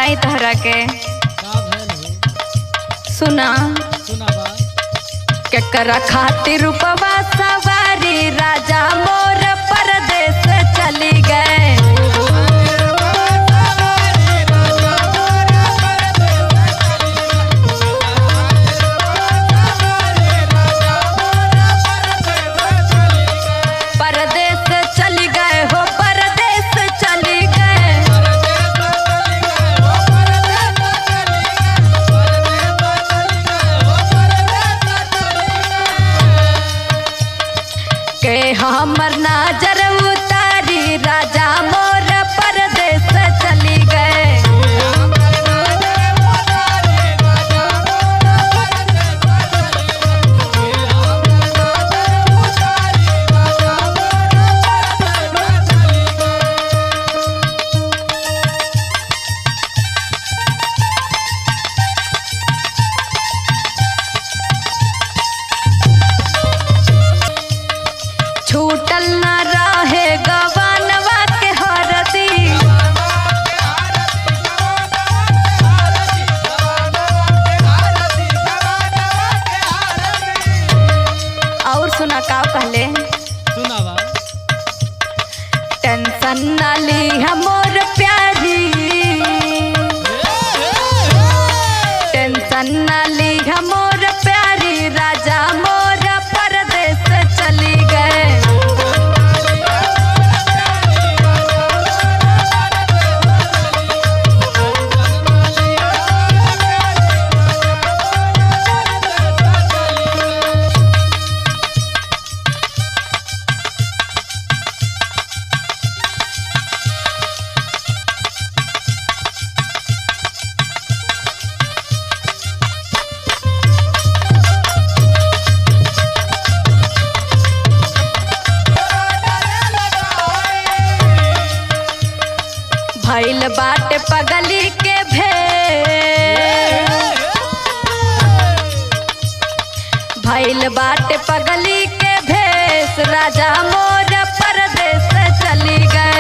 सुनाई तहरा के। सुना केकरा खातिर रूपवा सवारी राजा मोर परदेस चली गए। परदेस चली गए हो परदेस चली गए। के हमर नजर उतारी राजा मोर परदेस चली गए। छूटल न रहे गवानवा के हरदी। और सुना का कहले टेंशन न ली हमोर प्यारी। टेंशन न ली हमोर प्यारी राजा मोर परदेस चली गए। भइल बाटे पगली के भेष। भइल बाटे पगली के भेष राजा मोर परदेस चली गए।